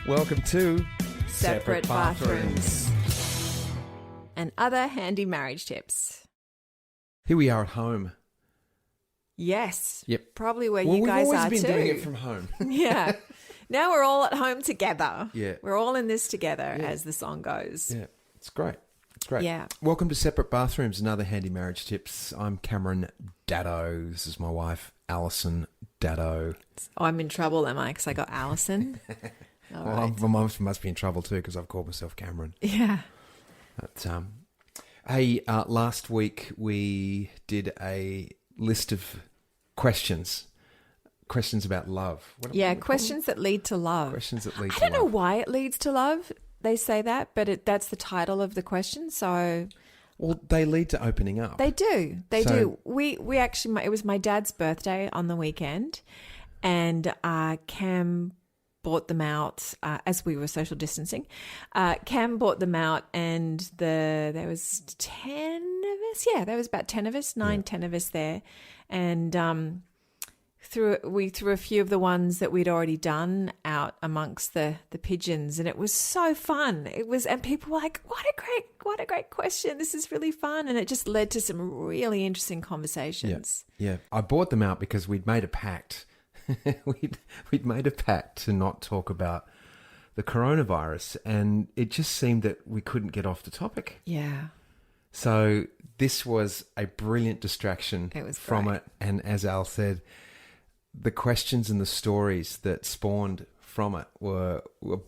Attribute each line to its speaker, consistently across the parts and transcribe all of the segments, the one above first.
Speaker 1: Welcome to
Speaker 2: Separate Bathrooms. And other handy marriage tips.
Speaker 1: Here we are at home.
Speaker 2: Yes.
Speaker 1: Yep.
Speaker 2: Probably where you guys are too.
Speaker 1: We've always been doing it from home.
Speaker 2: Yeah. Now we're all at home together.
Speaker 1: Yeah.
Speaker 2: We're all in this together, as the song goes.
Speaker 1: Yeah. It's great. It's great.
Speaker 2: Yeah.
Speaker 1: Welcome to Separate Bathrooms and Other Handy Marriage Tips. I'm Cameron Daddo. This is my wife, Alison Daddo.
Speaker 2: Oh, I'm in trouble, am I? Because I got Alison. All right.
Speaker 1: My mum must be in trouble too because I've called myself Cameron.
Speaker 2: Yeah.
Speaker 1: But, hey, last week we did a list of questions about love. What
Speaker 2: questions that lead to love.
Speaker 1: Questions that lead to love.
Speaker 2: I don't know why it leads to love. They say that, but that's the title of the question. So,
Speaker 1: well, they lead to opening up.
Speaker 2: They do. They do. We actually, it was my dad's birthday on the weekend, and Cam bought them out as we were social distancing. Cam bought them out, and there was 10 of us. Yeah, there was about 10 of us, 10 of us there, and we threw a few of the ones that we'd already done out amongst the pigeons, and it was so fun. And people were like, what a great question. This is really fun. And it just led to some really interesting conversations.
Speaker 1: Yeah. I bought them out because we'd made a pact. we'd made a pact to not talk about the coronavirus, and it just seemed that we couldn't get off the topic.
Speaker 2: Yeah.
Speaker 1: So this was a brilliant distraction from
Speaker 2: great.
Speaker 1: it. And as Al said, the questions and the stories that spawned from it were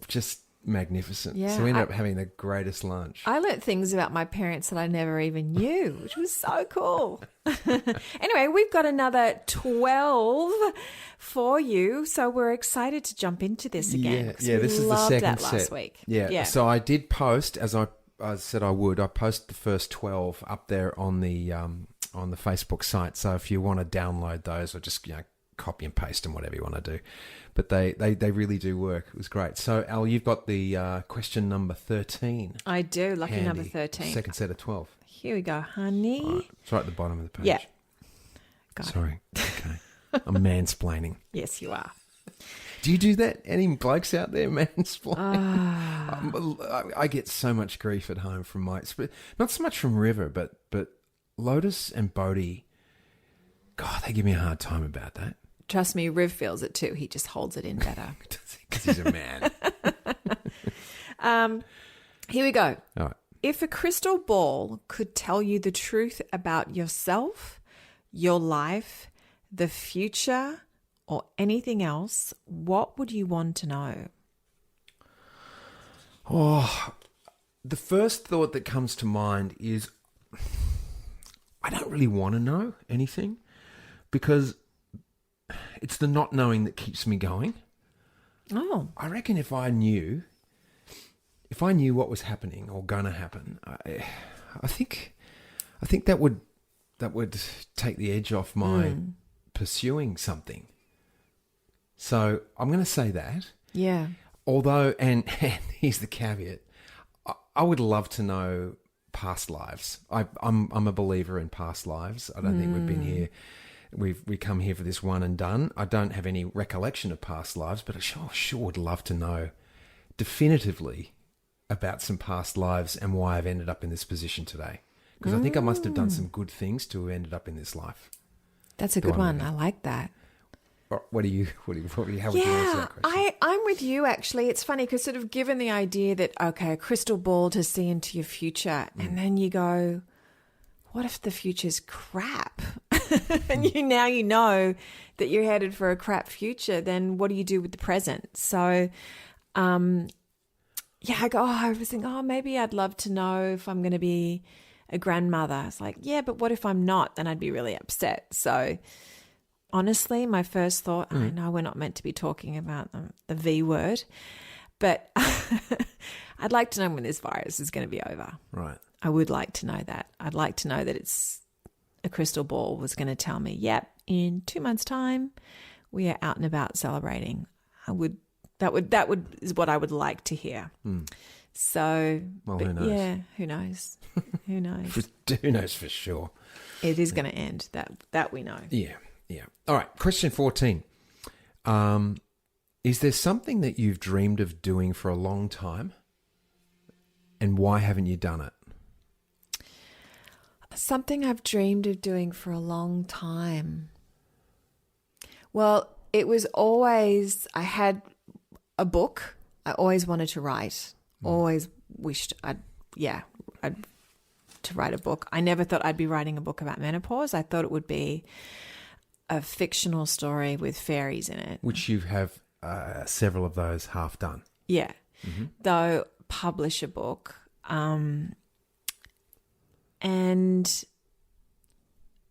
Speaker 1: just magnificent.
Speaker 2: Yeah,
Speaker 1: so we ended up having the greatest lunch.
Speaker 2: I learnt things about my parents that I never even knew, which was so cool. Anyway, we've got another 12 for you, so we're excited to jump into this again.
Speaker 1: Yeah, this is the second
Speaker 2: that
Speaker 1: set.
Speaker 2: last week.
Speaker 1: Yeah, so I did post, as I said I would, I posted the first 12 up there on the Facebook site. So if you want to download those or just, copy and paste them, whatever you want to do. But they really do work. It was great. So, Al, you've got the question number 13.
Speaker 2: I do. Lucky
Speaker 1: handy.
Speaker 2: number 13.
Speaker 1: Second set of 12.
Speaker 2: Here we go, honey.
Speaker 1: All right. It's right at the bottom of the page.
Speaker 2: Yeah. Got
Speaker 1: Sorry. Okay. I'm mansplaining.
Speaker 2: Yes, you are.
Speaker 1: Do you do that? Any blokes out there mansplaining? I get so much grief at home from not so much from River, but Lotus and Bodhi. God, they give me a hard time about that.
Speaker 2: Trust me, Riv feels it too. He just holds it in better.
Speaker 1: Because he's a man.
Speaker 2: Here we go.
Speaker 1: All right.
Speaker 2: If a crystal ball could tell you the truth about yourself, your life, the future, or anything else, what would you want to know?
Speaker 1: Oh, the first thought that comes to mind is I don't really want to know anything because it's the not knowing that keeps me going.
Speaker 2: Oh.
Speaker 1: I reckon if I knew what was happening or gonna happen, I think that would take the edge off my pursuing something. So I'm going to say that.
Speaker 2: Yeah.
Speaker 1: Although, and here's the caveat, I would love to know past lives. I'm a believer in past lives. I don't think we've been here. We come here for this one and done. I don't have any recollection of past lives, but I sure would love to know definitively about some past lives and why I've ended up in this position today. Because I think I must have done some good things to have ended up in this life.
Speaker 2: That's a good one. I like that.
Speaker 1: How would you answer that question?
Speaker 2: I'm with you, actually. It's funny because sort of given the idea that, okay, a crystal ball to see into your future, and then you go, what if the future's crap? And you know that you're headed for a crap future, then what do you do with the present? So, I was thinking, maybe I'd love to know if I'm going to be a grandmother. It's like, yeah, but what if I'm not? Then I'd be really upset. So honestly, my first thought, I know we're not meant to be talking about the V word, but I'd like to know when this virus is going to be over.
Speaker 1: Right.
Speaker 2: I would like to know that. I'd like to know that it's a crystal ball was going to tell me, yep, in 2 months' time, we are out and about celebrating. That is what I would like to hear. So,
Speaker 1: who knows?
Speaker 2: Yeah, who knows? Who knows?
Speaker 1: Who knows for sure?
Speaker 2: It is going to end. That we know.
Speaker 1: Yeah. All right. Question 14. Is there something that you've dreamed of doing for a long time? And why haven't you done it?
Speaker 2: Something I've dreamed of doing for a long time. Well, it was always, I had a book. I always wanted to write. Always wished I'd to write a book. I never thought I'd be writing a book about menopause. I thought it would be a fictional story with fairies in it.
Speaker 1: Which you have several of those half done.
Speaker 2: Yeah. Though publish a book. And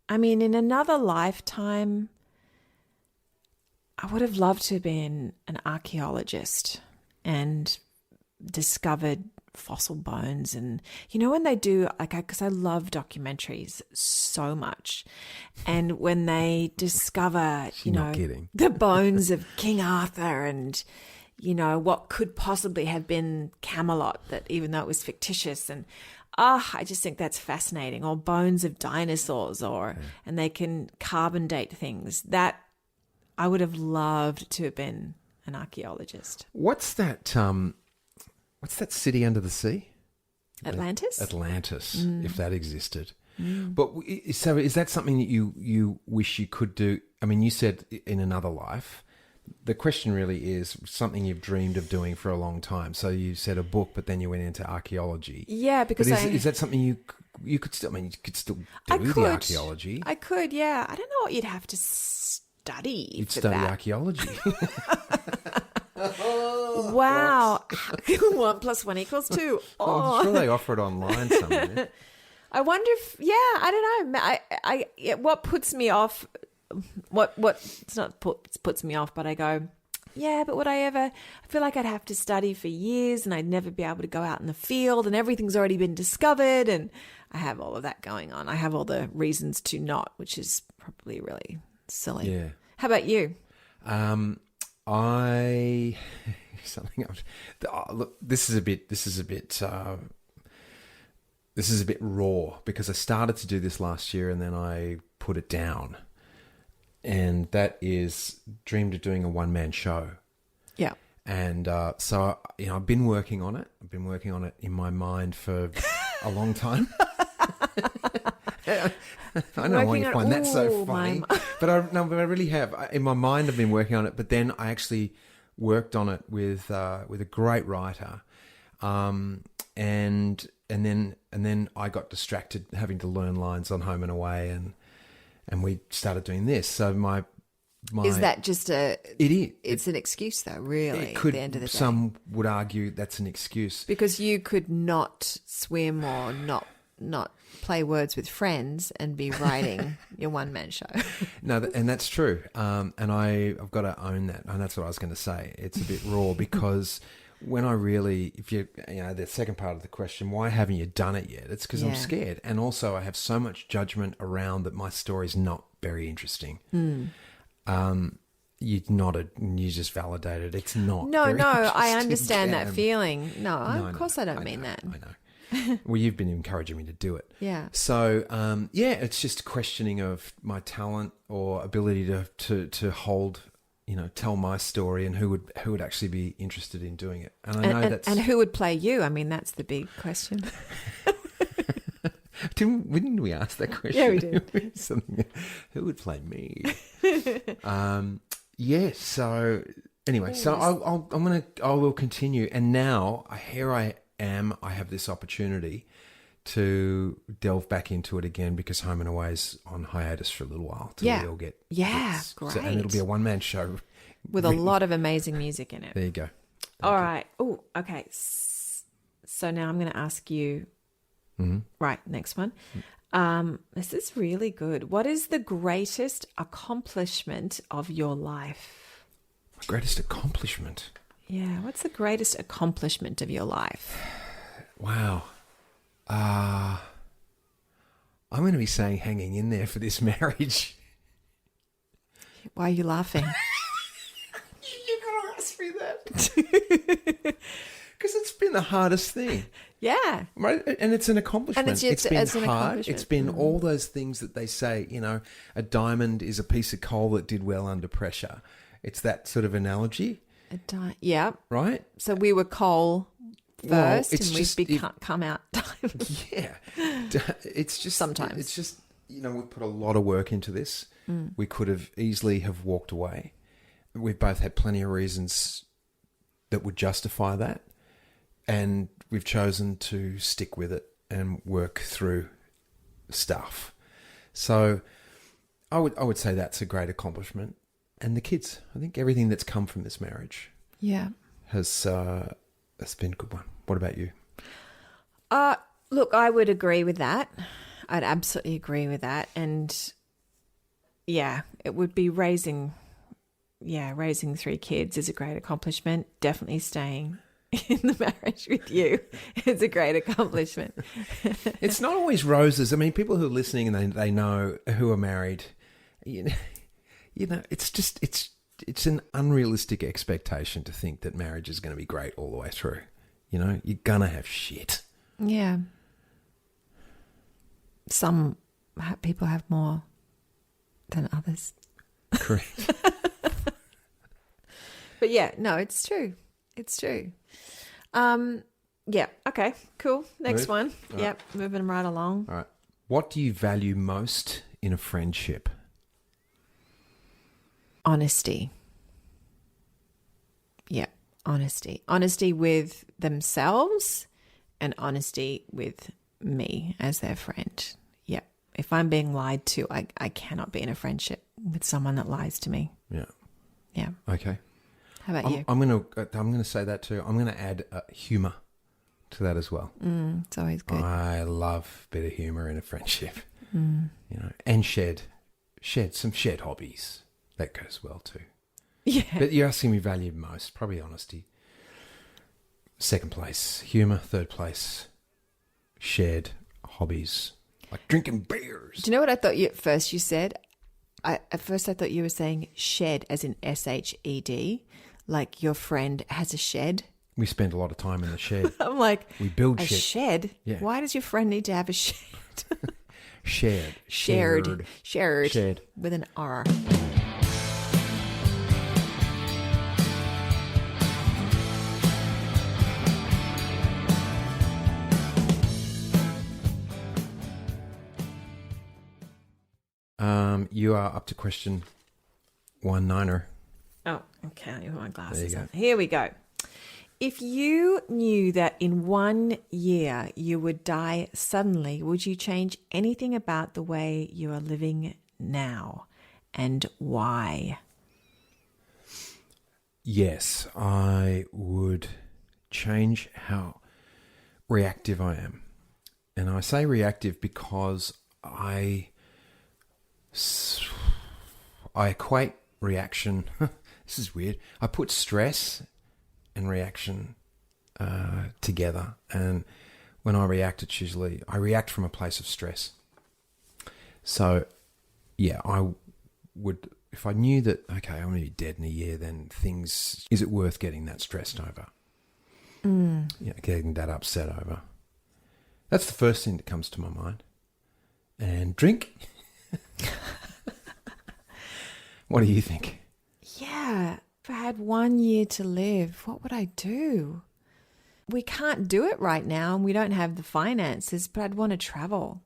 Speaker 2: I mean, in another lifetime, I would have loved to have been an archaeologist and discovered fossil bones. And you know when they do, like, because I love documentaries so much, and when they discover, you know, the bones of King Arthur and, you know, what could possibly have been Camelot, that even though it was fictitious, and I just think that's fascinating. Or bones of dinosaurs, and they can carbon date things. That I would have loved to have been an archaeologist.
Speaker 1: What's that city under the sea?
Speaker 2: Atlantis?
Speaker 1: Atlantis, if that existed. But so is that something that you wish you could do? I mean, you said in another life. The question really is something you've dreamed of doing for a long time. So you said a book, but then you went into archaeology.
Speaker 2: Yeah, because
Speaker 1: is that something you could still? I mean, you could still do the archaeology.
Speaker 2: I could, yeah. I don't know what you'd have to study.
Speaker 1: You'd study archaeology.
Speaker 2: Wow. 1 + 1 = 2. Oh.
Speaker 1: I'm sure they offer it online somewhere.
Speaker 2: I wonder if, I don't know. What puts me off, it's not puts me off, but I go, yeah, but I feel like I'd have to study for years and I'd never be able to go out in the field and everything's already been discovered, and I have all of that going on. I have all the reasons to not, which is probably really silly.
Speaker 1: Yeah.
Speaker 2: How about you?
Speaker 1: Look, this is a bit raw because I started to do this last year and then I put it down. And that is dreamed of doing a one-man show. Yeah. And so, you know, I've been working on it. I've been working on it in my mind for a long time. I don't know why you find that so funny. But I really have. In my mind, I've been working on it. But then I actually worked on it with a great writer. And then I got distracted having to learn lines on Home and Away, and we started doing this. So my
Speaker 2: is that just
Speaker 1: it is.
Speaker 2: It's an excuse, though, really.
Speaker 1: It could,
Speaker 2: at the end of the day.
Speaker 1: Some would argue that's an excuse
Speaker 2: because you could not swim or not play words with friends and be writing your one-man show.
Speaker 1: No, and that's true. And I've got to own that. And that's what I was going to say. It's a bit raw because when I really, the second part of the question, why haven't you done it yet? It's because I'm scared. And also I have so much judgment around that my story's not very interesting. You nodded and you just validated it's not.
Speaker 2: No, I understand that feeling. No, of course I don't mean that.
Speaker 1: I know. Well, you've been encouraging me to do it.
Speaker 2: Yeah.
Speaker 1: So, it's just a questioning of my talent or ability to hold, tell my story, and who would actually be interested in doing it. And I know
Speaker 2: and who would play you? I mean, that's the big question.
Speaker 1: Didn't we ask that question?
Speaker 2: Yeah, we did.
Speaker 1: Who would play me? So anyway, so I will continue, and now here I am. I have this opportunity to delve back into it again because Home and Away is on hiatus for a little while. Till we all get
Speaker 2: great.
Speaker 1: So, and it'll be a one-man show
Speaker 2: with a lot of amazing music in it.
Speaker 1: There you go.
Speaker 2: All right. Oh, okay. So now I'm going to ask you. Right, next one. This is really good. What is the greatest accomplishment of your life?
Speaker 1: Greatest accomplishment?
Speaker 2: Yeah, what's the greatest accomplishment of your life?
Speaker 1: Wow. I'm going to be saying hanging in there for this marriage.
Speaker 2: Why are you laughing?
Speaker 1: You're going to ask me that. Because it's been the hardest thing.
Speaker 2: Yeah.
Speaker 1: Right? And it's an accomplishment.
Speaker 2: And
Speaker 1: it's been hard. It's been all those things that they say, a diamond is a piece of coal that did well under pressure. It's that sort of analogy.
Speaker 2: Yeah.
Speaker 1: right?
Speaker 2: So we were coal
Speaker 1: Well,
Speaker 2: first,
Speaker 1: it's
Speaker 2: and
Speaker 1: just-
Speaker 2: we've come out.
Speaker 1: Yeah. It's just
Speaker 2: Sometimes.
Speaker 1: It's just, we've put a lot of work into this. We could have easily have walked away. We've both had plenty of reasons that would justify that, and we've chosen to stick with it and work through stuff. So I would say that's a great accomplishment. And the kids, I think everything that's come from this marriage
Speaker 2: Yeah.
Speaker 1: has been a good one. What about you?
Speaker 2: Look, I would agree with that. I'd absolutely agree with that. And yeah, it would be raising 3 kids is a great accomplishment. Definitely staying in the marriage with you is a great accomplishment.
Speaker 1: It's not always roses. I mean, people who are listening and they know who are married, it's just, it's an unrealistic expectation to think that marriage is going to be great all the way through. You're going to have shit.
Speaker 2: Yeah. Some people have more than others.
Speaker 1: Correct.
Speaker 2: But yeah, no, it's true. It's true. Yeah. Okay, cool. Next
Speaker 1: Move.
Speaker 2: one.
Speaker 1: All
Speaker 2: Yep. Moving right along.
Speaker 1: All right. What do you value most in a friendship?
Speaker 2: Honesty. Yeah. Honesty. Honesty with themselves and honesty with me as their friend. Yeah. If I'm being lied to, I cannot be in a friendship with someone that lies to me.
Speaker 1: Yeah.
Speaker 2: Yeah.
Speaker 1: Okay.
Speaker 2: How about you?
Speaker 1: I'm gonna say that too. I'm gonna add humour to that as well.
Speaker 2: It's always good.
Speaker 1: I love a bit of humour in a friendship. And shared hobbies. That goes well too.
Speaker 2: Yeah.
Speaker 1: But you're asking me value most, probably honesty. Second place, humour. Third place, shared hobbies, like drinking beers.
Speaker 2: Do you know what I thought at first you said? At first I thought you were saying shed as in SHED, like your friend has a shed.
Speaker 1: We spend a lot of time in the shed.
Speaker 2: I'm like,
Speaker 1: We build
Speaker 2: a
Speaker 1: shit.
Speaker 2: shed?
Speaker 1: Yeah.
Speaker 2: Why does your friend need to have a shed?
Speaker 1: Shared.
Speaker 2: Shared. With an R.
Speaker 1: You are up to question 19er.
Speaker 2: Oh, okay. I need to put my glasses
Speaker 1: There you go.
Speaker 2: on. Here we go. If you knew that in 1 year you would die suddenly, would you change anything about the way you are living now? And why?
Speaker 1: Yes, I would change how reactive I am. And I say reactive because I equate reaction. This is weird. I put stress and reaction together. And when I react, I react from a place of stress. So, yeah, I would, if I knew that, okay, I'm going to be dead in a year, then is it worth getting that stressed over? Getting that upset over. That's the first thing that comes to my mind. And drink. What do you think?
Speaker 2: Yeah. If I had 1 year to live, what would I do? We can't do it right now and we don't have the finances, but I'd want to travel.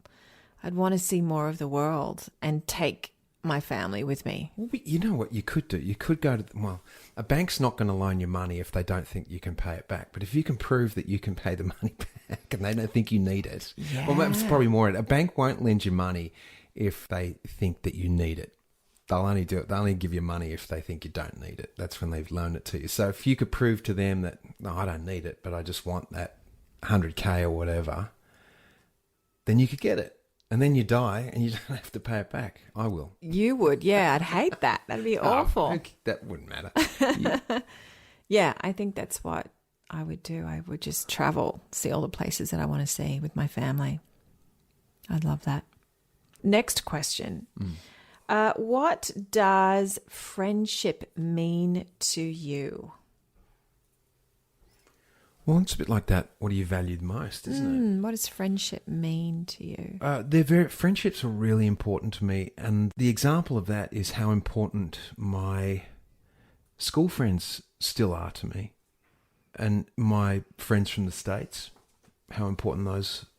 Speaker 2: I'd want to see more of the world and take my family with me.
Speaker 1: Well, you know what you could do? You could go to, a bank's not going to loan you money if they don't think you can pay it back. But if you can prove that you can pay the money back and they don't think you need it, well, that's probably more it. A bank won't lend you money if they think that you need it. They'll only do it. They'll only give you money if they think you don't need it. That's when they've loaned it to you. So if you could prove to them that, no, I don't need it, but I just want that 100K or whatever, then you could get it. And then you die and you don't have to pay it back. I will.
Speaker 2: You would, yeah. I'd hate that. That'd be awful.
Speaker 1: That wouldn't matter.
Speaker 2: Yeah, I think that's what I would do. I would just travel, see all the places that I want to see with my family. I'd love that. Next question. What does friendship mean to you?
Speaker 1: Well, it's a bit like that. What do you value the most, isn't it?
Speaker 2: What does friendship mean to you?
Speaker 1: Friendships are really important to me. And the example of that is how important my school friends still are to me. And my friends from the States, how important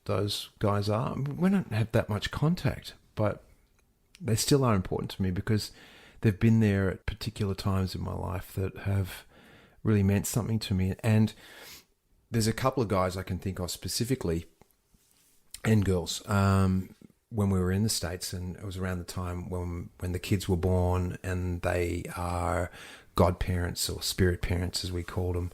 Speaker 1: those guys are. We don't have that much contact, but they still are important to me because they've been there at particular times in my life that have really meant something to me. And there's a couple of guys I can think of specifically, and girls, when we were in the States, and it was around the time when the kids were born and they are godparents or spirit parents, as we called them.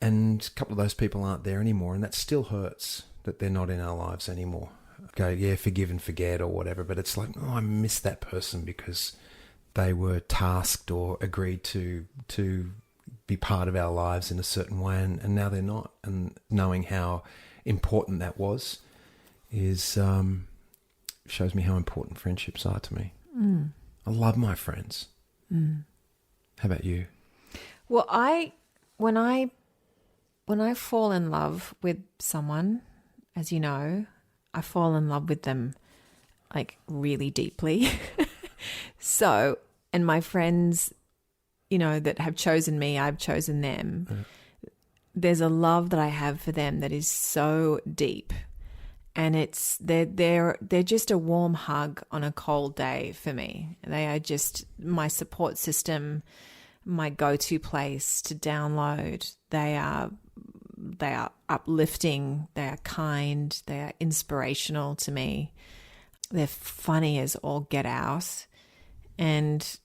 Speaker 1: And a couple of those people aren't there anymore, and that still hurts that they're not in our lives anymore. Go, yeah, forgive and forget or whatever, but it's like, oh, I miss that person because they were tasked or agreed to be part of our lives in a certain way, and now they're not. And knowing how important that was is shows me how important friendships are to me. I love my friends. How about you?
Speaker 2: Well, when I fall in love with someone, as you know, I fall in love with them like really deeply. So, and my friends, you know, that have chosen me, I've chosen them. Yeah. There's a love that I have for them that is so deep, and they're just a warm hug on a cold day for me. They are just my support system, my go-to place to download. They are uplifting, they are kind, they are inspirational to me. They're funny as all get out, and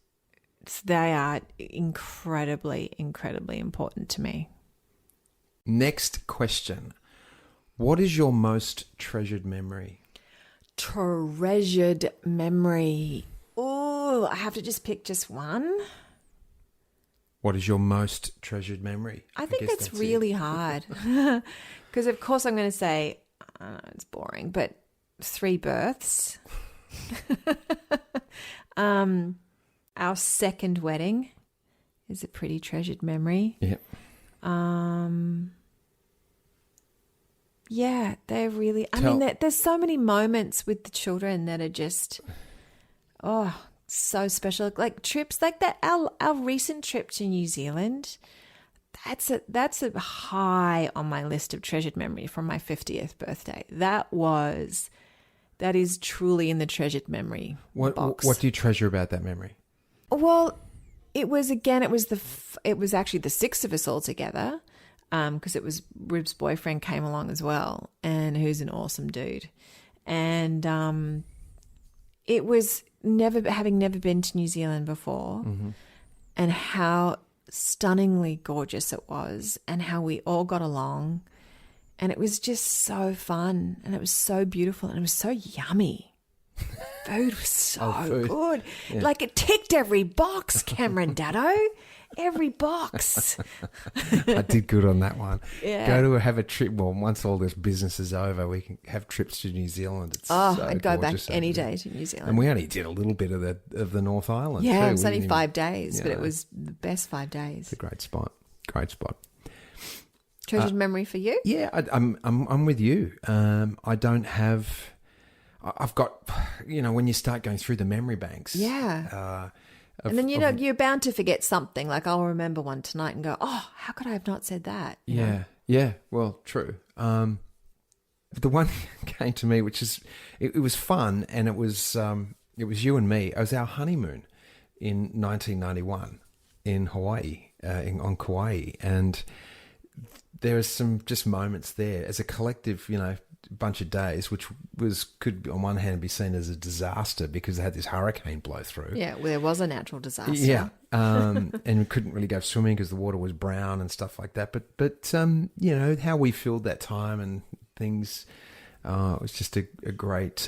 Speaker 2: they are incredibly, incredibly important to me.
Speaker 1: Next question. What is your most treasured memory?
Speaker 2: Treasured memory. Oh, I have to just pick just one.
Speaker 1: What is your most treasured memory?
Speaker 2: I think that's really hard because, of course, I'm going to say, it's boring, but 3 births. Our second wedding is a pretty treasured memory.
Speaker 1: Yep.
Speaker 2: Yeah, they're really, there's so many moments with the children that are just, so special. Like trips like that, our recent trip to New Zealand, that's a high on my list of treasured memory from my 50th birthday. That is truly in the treasured memory box.
Speaker 1: What do you treasure about that memory?
Speaker 2: Well, it was actually the 6 of us all together, because it was Rib's boyfriend came along as well, and who's an awesome dude. And it was having never been to New Zealand before, and how stunningly gorgeous it was, and how we all got along, and it was just so fun, and it was so beautiful, and it was so yummy. Food was so good. Yeah. Like it ticked every box, Cameron Daddo. Every box.
Speaker 1: I did good on that one.
Speaker 2: Yeah.
Speaker 1: Go to have a trip. Well, once all this business is over, we can have trips to New Zealand. It's
Speaker 2: I'd go back any day to New Zealand.
Speaker 1: And we only did a little bit of the North Island.
Speaker 2: Yeah,
Speaker 1: too.
Speaker 2: it was only 5 days, but it was the best 5 days.
Speaker 1: It's a great spot. Great spot.
Speaker 2: Treasured memory for you?
Speaker 1: Yeah, I'm with you. I don't have. I've got, when you start going through the memory banks.
Speaker 2: Yeah. And then, you're bound to forget something. Like I'll remember one tonight and go, oh, how could I have not said that?
Speaker 1: Yeah. Yeah. Well, true. The one came to me, which is, it was fun, and it was you and me. It was our honeymoon in 1991 in Hawaii, on Kauai. And there are some just moments there as a collective, bunch of days, which could on one hand be seen as a disaster because they had this hurricane blow through.
Speaker 2: Yeah, well, there was a natural disaster.
Speaker 1: Yeah, and we couldn't really go swimming because the water was brown and stuff like that. But how we filled that time and things, it was just a great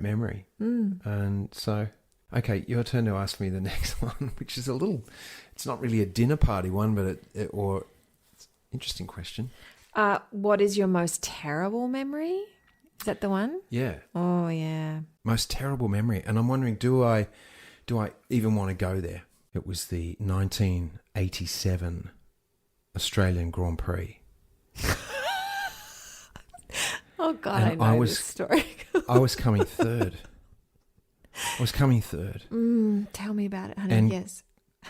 Speaker 1: memory. And so, okay, your turn to ask me the next one, which is it's not really a dinner party one, but it's an interesting question.
Speaker 2: What is your most terrible memory? Is that the one?
Speaker 1: Yeah.
Speaker 2: Oh, yeah.
Speaker 1: Most terrible memory. And I'm wondering, do I even want to go there? It was the 1987 Australian Grand Prix.
Speaker 2: Oh, God, and I know this story.
Speaker 1: I was coming third. Tell
Speaker 2: me about it, honey.
Speaker 1: And
Speaker 2: yes.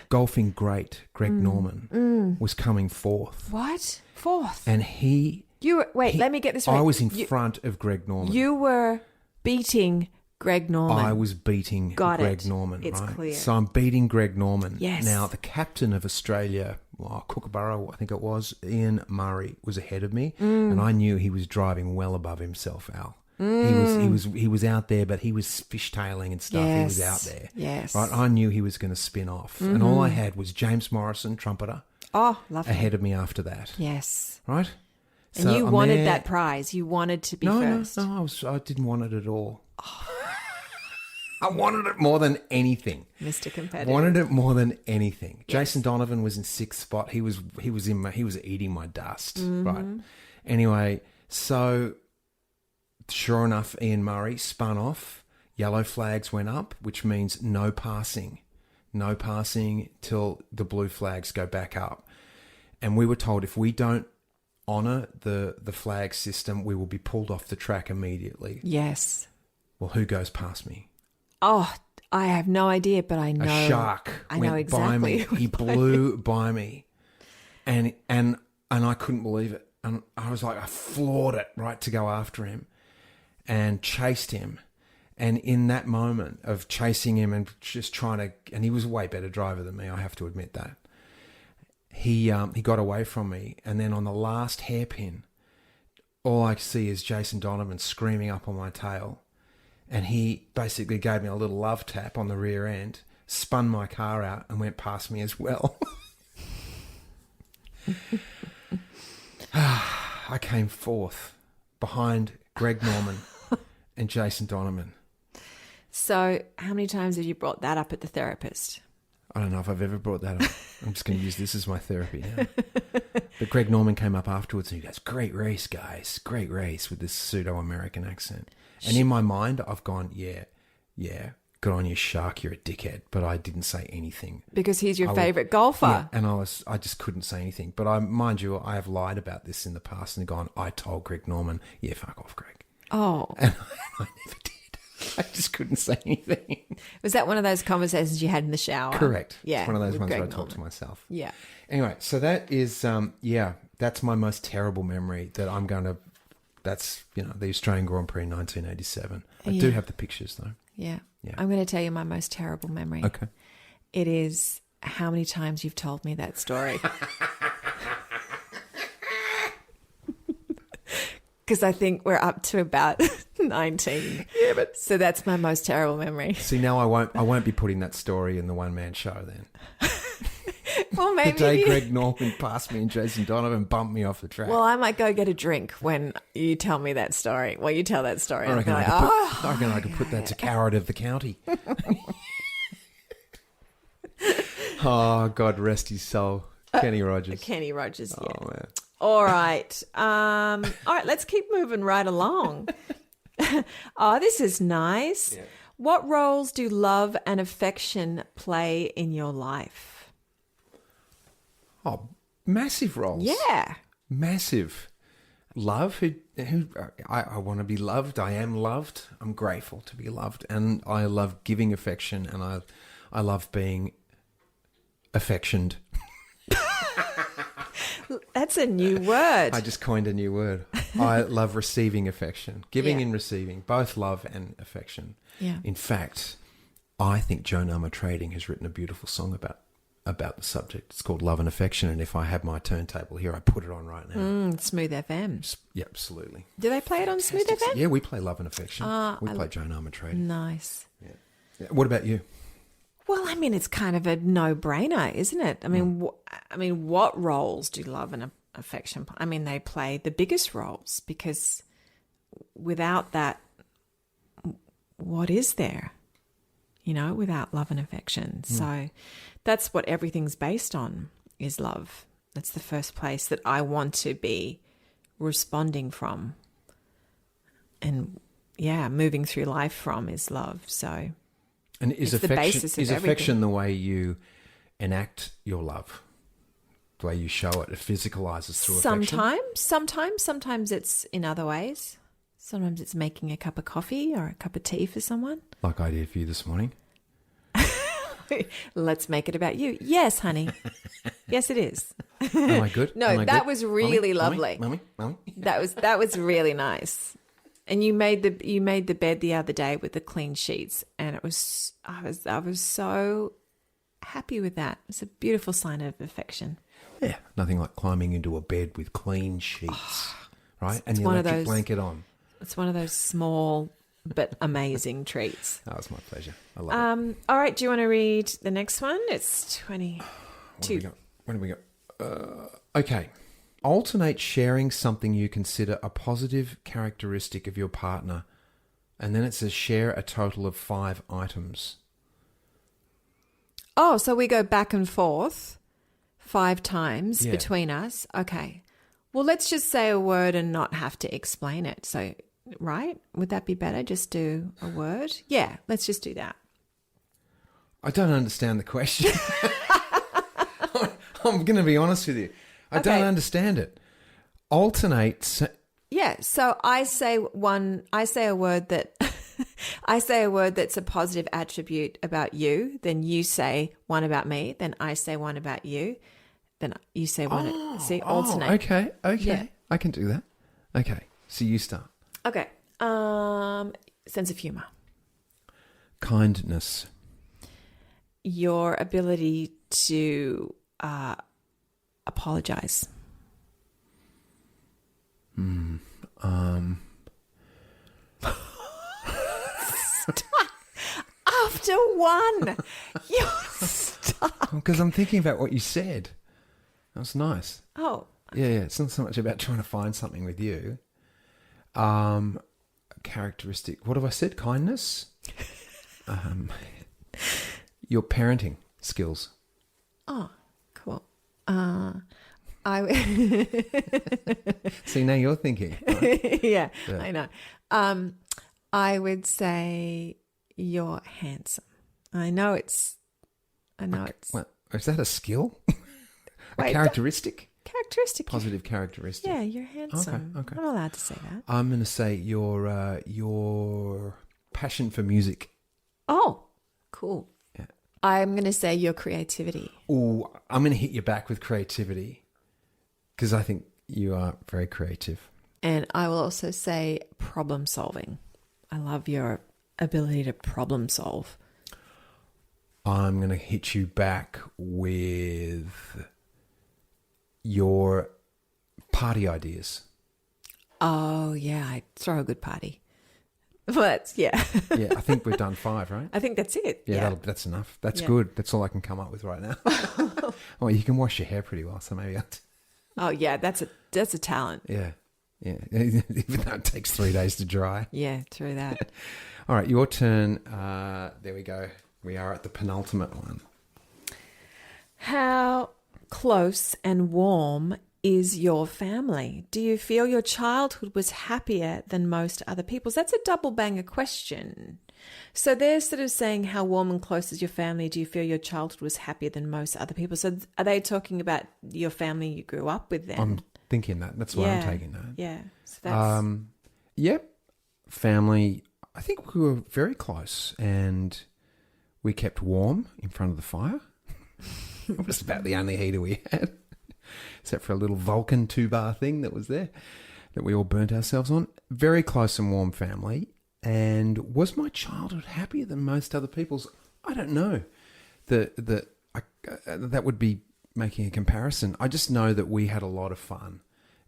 Speaker 1: golfing great Greg Norman was coming fourth.
Speaker 2: What? Fourth?
Speaker 1: And
Speaker 2: let me get this right.
Speaker 1: I was in front of Greg Norman.
Speaker 2: You were beating Greg Norman.
Speaker 1: I was beating Greg Norman.
Speaker 2: It's
Speaker 1: right?
Speaker 2: clear.
Speaker 1: So I'm beating Greg Norman.
Speaker 2: Yes.
Speaker 1: Now, the captain of Australia, Kookaburra, I think it was, Ian Murray, was ahead of me, and I knew he was driving well above himself, Al. He was out there, but he was fishtailing and stuff.
Speaker 2: Yes.
Speaker 1: He was out there.
Speaker 2: Yes.
Speaker 1: Right. I knew he was going to spin off, and all I had was James Morrison, trumpeter,
Speaker 2: lovely.
Speaker 1: ahead of me after that.
Speaker 2: Yes.
Speaker 1: Right.
Speaker 2: And you wanted that prize. You wanted to be first.
Speaker 1: No, I didn't want it at all. I wanted it more than anything.
Speaker 2: Mr. Competitive.
Speaker 1: Wanted it more than anything. Yes. Jason Donovan was in sixth spot. He was eating my dust. Right. Anyway, so sure enough, Ian Murray spun off. Yellow flags went up, which means no passing. No passing till the blue flags go back up. And we were told if we don't honour the flag system, we will be pulled off the track immediately.
Speaker 2: Yes.
Speaker 1: Well, who goes past me?
Speaker 2: Oh, I have no idea, but I know.
Speaker 1: A shark went by me. He blew by me. And I couldn't believe it. And I was like, I floored it right to go after him and chased him. And in that moment of chasing him and just trying to, and he was a way better driver than me, I have to admit that. He got away from me. And then on the last hairpin, all I see is Jason Donovan screaming up on my tail. And he basically gave me a little love tap on the rear end, spun my car out and went past me as well. I came fourth behind Greg Norman and Jason Donovan.
Speaker 2: So how many times have you brought that up at the therapist?
Speaker 1: I don't know if I've ever brought that up. I'm just going to use this as my therapy now. But Greg Norman came up afterwards and he goes, "Great race, guys. Great race," with this pseudo-American accent. And in my mind, I've gone, yeah, good on you, Shark, you're a dickhead. But I didn't say anything.
Speaker 2: Because he's your favourite golfer.
Speaker 1: Yeah, and I just couldn't say anything. But mind you, I have lied about this in the past and gone, I told Greg Norman, yeah, fuck off, Greg.
Speaker 2: Oh.
Speaker 1: And I never did. I just couldn't say anything.
Speaker 2: Was that one of those conversations you had in the shower?
Speaker 1: Correct.
Speaker 2: Yeah.
Speaker 1: It's one of those ones
Speaker 2: Greg
Speaker 1: where I talk
Speaker 2: Norman.
Speaker 1: to myself.
Speaker 2: Yeah.
Speaker 1: Anyway, so that is, that's my most terrible memory that I'm going to, that's, the Australian Grand Prix in 1987. I do have the pictures though.
Speaker 2: Yeah.
Speaker 1: Yeah.
Speaker 2: I'm going to tell you my most terrible memory.
Speaker 1: Okay.
Speaker 2: It is how many times you've told me that story. Because I think we're up to about 19.
Speaker 1: Yeah, but
Speaker 2: so that's my most terrible memory.
Speaker 1: See, now I won't be putting that story in the one man show then.
Speaker 2: Well, maybe
Speaker 1: the day Greg Norman passed me and Jason Donovan bumped me off the track.
Speaker 2: Well, I might go get a drink when you tell me that story. Well, you tell that story.
Speaker 1: I reckon I could put that to Carrot of the County. Oh, God rest his soul. Kenny Rogers.
Speaker 2: Kenny Rogers, yeah.
Speaker 1: Oh, man.
Speaker 2: All right. Let's keep moving right along. Oh, this is nice. Yeah. What roles do love and affection play in your life?
Speaker 1: Oh, massive roles.
Speaker 2: Yeah.
Speaker 1: Massive. Love. I want to be loved. I am loved. I'm grateful to be loved. And I love giving affection and I love being affectioned.
Speaker 2: That's a new word.
Speaker 1: I just coined a new word. I love receiving affection. Giving and receiving. Both love and affection.
Speaker 2: Yeah.
Speaker 1: In fact, I think Joan Armour Trading has written a beautiful song about the subject. It's called Love and Affection, and if I had my turntable here, I put it on right now.
Speaker 2: Smooth FM.
Speaker 1: Yeah, absolutely.
Speaker 2: Do they play it on Smooth FM?
Speaker 1: Yeah, we play Love and Affection. We play Joan Armour Trading.
Speaker 2: Nice.
Speaker 1: Yeah. What about you?
Speaker 2: Well, I mean, it's kind of a no-brainer, isn't it? I mean, what roles do love and affection play? I mean, they play the biggest roles because without that, what is there? Without love and affection. So that's what everything's based on is love. That's the first place that I want to be responding from and, moving through life from is love. So...
Speaker 1: And is affection the way you enact your love? The way you show it? It physicalizes through affection?
Speaker 2: Sometimes it's in other ways. Sometimes it's making a cup of coffee or a cup of tea for someone.
Speaker 1: Like I did for you this morning.
Speaker 2: Let's make it about you. Yes, honey. Yes, it is.
Speaker 1: Am I good?
Speaker 2: No,
Speaker 1: Am I
Speaker 2: that
Speaker 1: good?
Speaker 2: was really
Speaker 1: Mummy,
Speaker 2: lovely.
Speaker 1: Mummy.
Speaker 2: That was really nice. And you made the bed the other day with the clean sheets, and I was so happy with that. It's a beautiful sign of affection.
Speaker 1: Yeah, nothing like climbing into a bed with clean sheets, right? And the
Speaker 2: one of
Speaker 1: electric
Speaker 2: those-
Speaker 1: blanket on.
Speaker 2: It's one of those small but amazing treats.
Speaker 1: That was my pleasure. I love it.
Speaker 2: All right, do you want to read the next one? It's 22.
Speaker 1: What have we got? Okay. Alternate sharing something you consider a positive characteristic of your partner, and then it says share a total of 5 items.
Speaker 2: Oh, so we go back and forth 5 times
Speaker 1: Yeah.
Speaker 2: between us. Okay. Well, let's just say a word and not have to explain it. So, right? Would that be better? Just do a word? Yeah, let's just do that.
Speaker 1: I don't understand the question. I'm going to be honest with you. I
Speaker 2: Okay.
Speaker 1: don't understand it. Alternate.
Speaker 2: Yeah, so I say a word that I say a word that's a positive attribute about you, then you say one about me, then I say one about you, then you say one. See, alternate.
Speaker 1: Okay.
Speaker 2: Yeah.
Speaker 1: I can do that. Okay. So you start.
Speaker 2: Okay. Sense of humor.
Speaker 1: Kindness.
Speaker 2: Your ability to apologize. Stop. After one, you're stuck.
Speaker 1: Because I'm thinking about what you said. That was nice.
Speaker 2: Oh,
Speaker 1: Yeah. It's not so much about trying to find something with you. Characteristic. What have I said? Kindness. Your parenting skills.
Speaker 2: oh, cool.
Speaker 1: See, now you're thinking. Right?
Speaker 2: Yeah, I know. I would say you're handsome. I know it's.
Speaker 1: Well, is that a skill? A
Speaker 2: Wait,
Speaker 1: characteristic?
Speaker 2: characteristic.
Speaker 1: Positive characteristic.
Speaker 2: Yeah, you're handsome.
Speaker 1: Okay.
Speaker 2: I'm allowed to say that.
Speaker 1: I'm going to say your passion for music.
Speaker 2: Oh, cool.
Speaker 1: Yeah.
Speaker 2: I'm going to say your creativity.
Speaker 1: Oh, I'm going to hit you back with creativity because I think you are very creative.
Speaker 2: And I will also say problem solving. I love your ability to problem solve.
Speaker 1: I'm going to hit you back with your party ideas.
Speaker 2: Oh, yeah, I throw a good party. But, yeah.
Speaker 1: Yeah, I think we've done 5, right?
Speaker 2: I think that's it.
Speaker 1: Yeah, that's enough. That's
Speaker 2: Yeah.
Speaker 1: good. That's all I can come up with right now. Oh, you can wash your hair pretty well, so maybe
Speaker 2: Oh, yeah, that's a talent.
Speaker 1: yeah. Even though it takes 3 days to dry.
Speaker 2: Yeah, through that.
Speaker 1: All right, your turn. There we go. We are at the penultimate one.
Speaker 2: How close and warm is your family? Do you feel your childhood was happier than most other people's? That's a double banger question. So they're sort of saying how warm and close is your family? Do you feel your childhood was happier than most other people? So are they talking about your family you grew up with then?
Speaker 1: I'm thinking that. That's why I'm taking that.
Speaker 2: Yeah. So that's
Speaker 1: Yep. Family, I think we were very close and we kept warm in front of the fire. It was about the only heater we had, except for a little Vulcan 2-bar thing that was there that we all burnt ourselves on. Very close and warm family. And was my childhood happier than most other people's? I don't know. That would be making a comparison. I just know that we had a lot of fun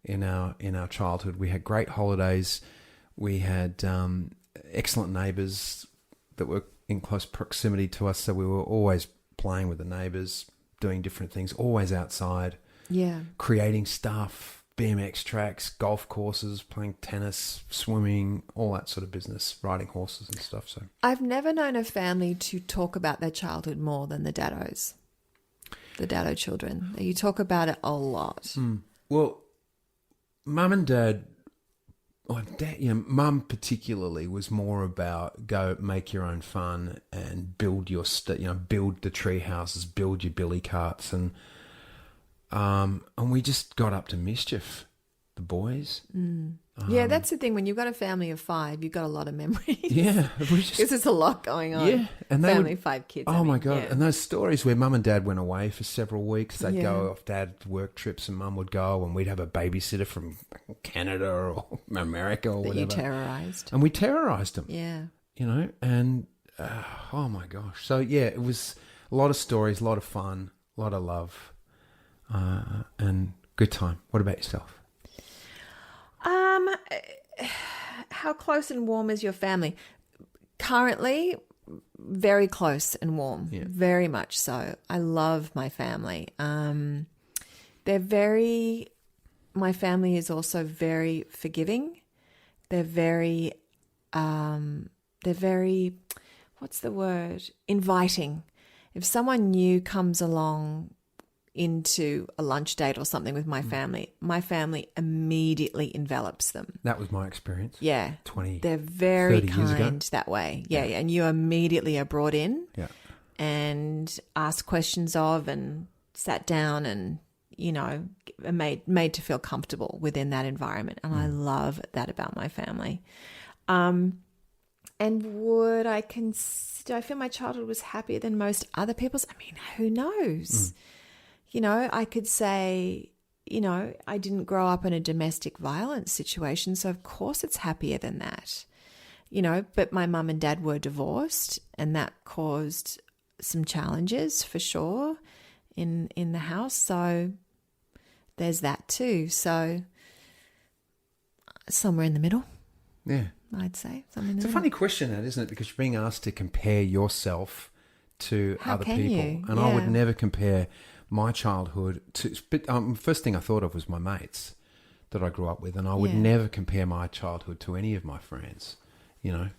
Speaker 1: in our childhood. We had great holidays. We had excellent neighbours that were in close proximity to us, so we were always playing with the neighbours, doing different things, always outside, creating stuff, BMX tracks, golf courses, playing tennis, swimming, all that sort of business, riding horses and stuff. So
Speaker 2: I've never known a family to talk about their childhood more than the Daddos, the Daddo children. You talk about it a lot.
Speaker 1: Well, Mum and Dad, Mum particularly was more about go make your own fun and build your build the tree houses, build your billy carts, and we just got up to mischief, the boys,
Speaker 2: Yeah, that's the thing. When you've got a family of 5, you've got a lot of memories.
Speaker 1: Yeah, we just
Speaker 2: Because there's a lot going on.
Speaker 1: Yeah, and they
Speaker 2: family,
Speaker 1: would,
Speaker 2: 5 kids.
Speaker 1: Oh
Speaker 2: I
Speaker 1: my
Speaker 2: mean,
Speaker 1: god!
Speaker 2: yeah.
Speaker 1: And those stories where mum and dad went away for several weeks, they'd
Speaker 2: Yeah.
Speaker 1: go off dad's work trips, and mum would go, and we'd have a babysitter from Canada or America or
Speaker 2: That
Speaker 1: whatever.
Speaker 2: you terrorised.
Speaker 1: And we terrorised them.
Speaker 2: Yeah.
Speaker 1: You know, and oh my gosh! So yeah, it was a lot of stories, a lot of fun, a lot of love, and good time. What about yourself?
Speaker 2: How close and warm is your family? Currently, very close and warm.
Speaker 1: Yeah.
Speaker 2: Very much so. I love my family. My family is also very forgiving. They're very, what's the word? Inviting. If someone new comes along into a lunch date or something with my family immediately envelops them.
Speaker 1: That was my experience.
Speaker 2: Yeah.
Speaker 1: 20,
Speaker 2: They're very
Speaker 1: 30 years ago.
Speaker 2: kind that way. Yeah, yeah. And you immediately are brought in
Speaker 1: Yeah.
Speaker 2: and asked questions of and sat down and, you know, made to feel comfortable within that environment. And I love that about my family. And do I feel my childhood was happier than most other people's? I mean, who knows? You know, I could say, you know, I didn't grow up in a domestic violence situation, so of course it's happier than that. You know, but my mum and dad were divorced, and that caused some challenges for sure in the house. So there's that too. So somewhere in the middle.
Speaker 1: Yeah.
Speaker 2: I'd say something in the
Speaker 1: It's a
Speaker 2: middle.
Speaker 1: funny question, that, isn't it? Because you're being asked to compare yourself to
Speaker 2: How
Speaker 1: other
Speaker 2: can
Speaker 1: people.
Speaker 2: you?
Speaker 1: And I would
Speaker 2: Yeah.
Speaker 1: never compare my childhood to... But first thing I thought of was my mates that I grew up with. And I would
Speaker 2: Yeah.
Speaker 1: never compare my childhood to any of my friends, you know.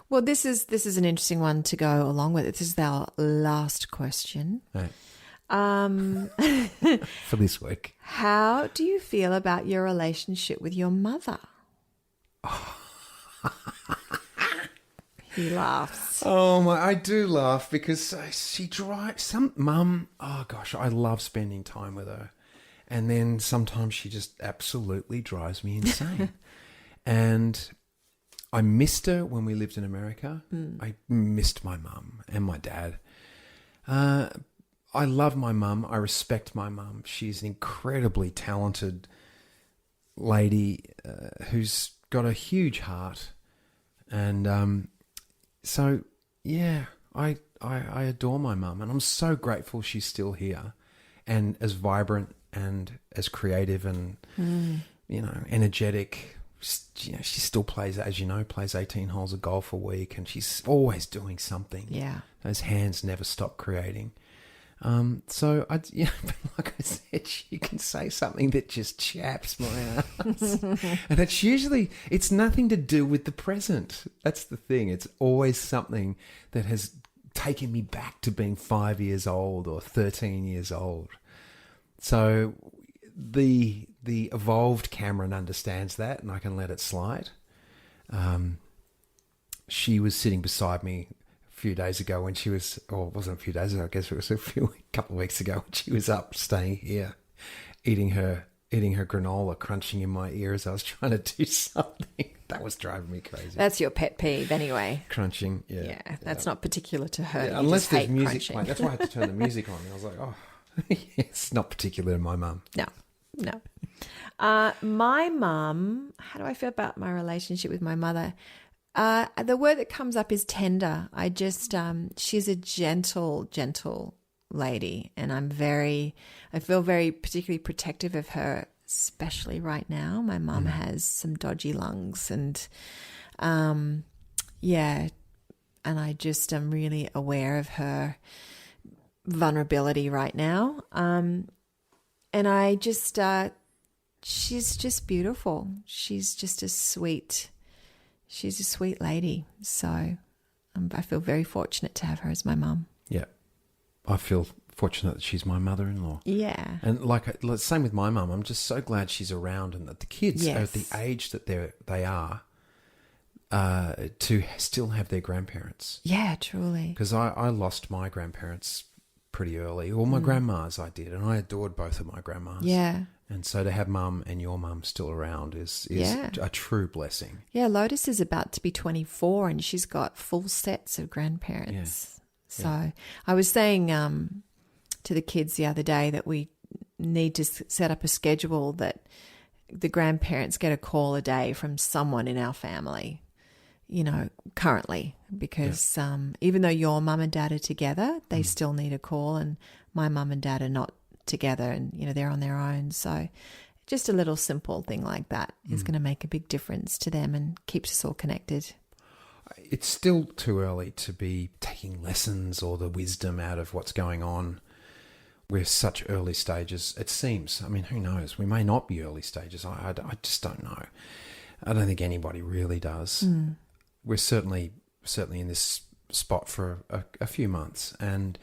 Speaker 2: Well, this is an interesting one to go along with it. This is our last question.
Speaker 1: Right.
Speaker 2: Um,
Speaker 1: For this week.
Speaker 2: How do you feel about your relationship with your mother? He laughs.
Speaker 1: Oh my! I do laugh because she drives some mum. Oh gosh, I love spending time with her, and then sometimes she just absolutely drives me insane. And I missed her when we lived in America. I missed my mum and my dad. I love my mum. I respect my mum. She's an incredibly talented lady who's got a huge heart, and so yeah, I adore my mum, and I'm so grateful she's still here, and as vibrant and as creative and you know, energetic. You know, she still plays 18 holes of golf a week, and she's always doing something.
Speaker 2: Yeah.
Speaker 1: Those hands never stop creating. So but like I said, she can say something that just chaps my ass. And it's nothing to do with the present. That's the thing. It's always something that has taken me back to being 5 years old or 13 years old. So the evolved Cameron understands that, and I can let it slide. She was sitting beside me few days ago when she was, or it wasn't a few days ago, I guess it was a couple of weeks ago, when she was up staying here, eating her granola, crunching in my ear as I was trying to do something. That was driving me crazy.
Speaker 2: That's your pet peeve anyway.
Speaker 1: Crunching, yeah.
Speaker 2: Yeah, that's not particular to her.
Speaker 1: Yeah,
Speaker 2: You
Speaker 1: unless
Speaker 2: just
Speaker 1: there's
Speaker 2: hate
Speaker 1: music
Speaker 2: crunching.
Speaker 1: playing. That's why I had to turn the music on. I was like, oh, it's not particular to my mum.
Speaker 2: No. My mum, how do I feel about my relationship with my mother? The word that comes up is tender. I just, she's a gentle lady, and I feel very particularly protective of her, especially right now. My mum has some dodgy lungs, and yeah, and I just am really aware of her vulnerability right now. And I just, she's just beautiful. She's just she's a sweet lady. So I feel very fortunate to have her as my mum.
Speaker 1: Yeah. I feel fortunate that she's my mother-in-law.
Speaker 2: Yeah.
Speaker 1: And same with my mum. I'm just so glad she's around, and that the kids are at the age that they are to still have their grandparents.
Speaker 2: Yeah, truly.
Speaker 1: Because I lost my grandparents pretty early. Or my grandmas I did, and I adored both of my grandmas.
Speaker 2: Yeah.
Speaker 1: And so to have mum and your mum still around is a true blessing.
Speaker 2: Yeah, Lotus is about to be 24 and she's got full sets of grandparents. So I was saying to the kids the other day that we need to set up a schedule that the grandparents get a call a day from someone in our family, you know, currently, because even though your mum and dad are together, they still need a call, and my mum and dad are not together, and, you know, they're on their own. So just a little simple thing like that is going to make a big difference to them and keeps us all connected.
Speaker 1: It's still too early to be taking lessons or the wisdom out of what's going on. We're such early stages, it seems. I mean, who knows? We may not be early stages. I just don't know. I don't think anybody really does. We're certainly in this spot for a few months. And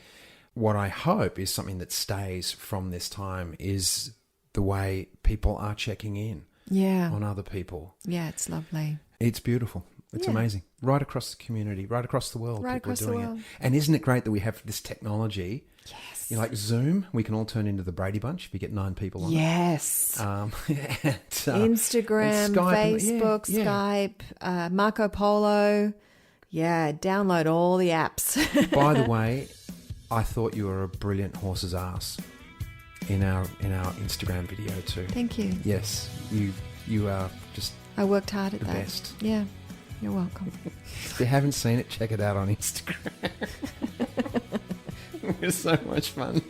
Speaker 1: what I hope is something that stays from this time is the way people are checking in on other people.
Speaker 2: Yeah, it's lovely.
Speaker 1: It's beautiful. It's amazing. Right across the community, right across the world.
Speaker 2: Right
Speaker 1: people
Speaker 2: across
Speaker 1: are doing
Speaker 2: the world.
Speaker 1: it. And isn't it great that we have this technology?
Speaker 2: Yes.
Speaker 1: You know, like Zoom, we can all turn into the Brady Bunch if you get 9 people on it.
Speaker 2: Yes. Instagram,
Speaker 1: and Skype,
Speaker 2: Facebook, Skype, Marco Polo. Yeah, download all the apps.
Speaker 1: By the way, I thought you were a brilliant horse's ass in our Instagram video too.
Speaker 2: Thank you.
Speaker 1: Yes, you are just
Speaker 2: I worked hard at
Speaker 1: the
Speaker 2: that.
Speaker 1: best.
Speaker 2: Yeah, you're welcome.
Speaker 1: If you haven't seen it, check it out on Instagram. It was so much fun.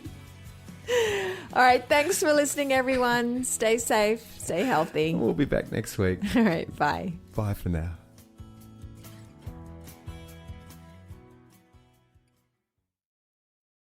Speaker 2: All right, thanks for listening, everyone. Stay safe, stay healthy.
Speaker 1: We'll be back next week.
Speaker 2: All right, bye.
Speaker 1: Bye for now.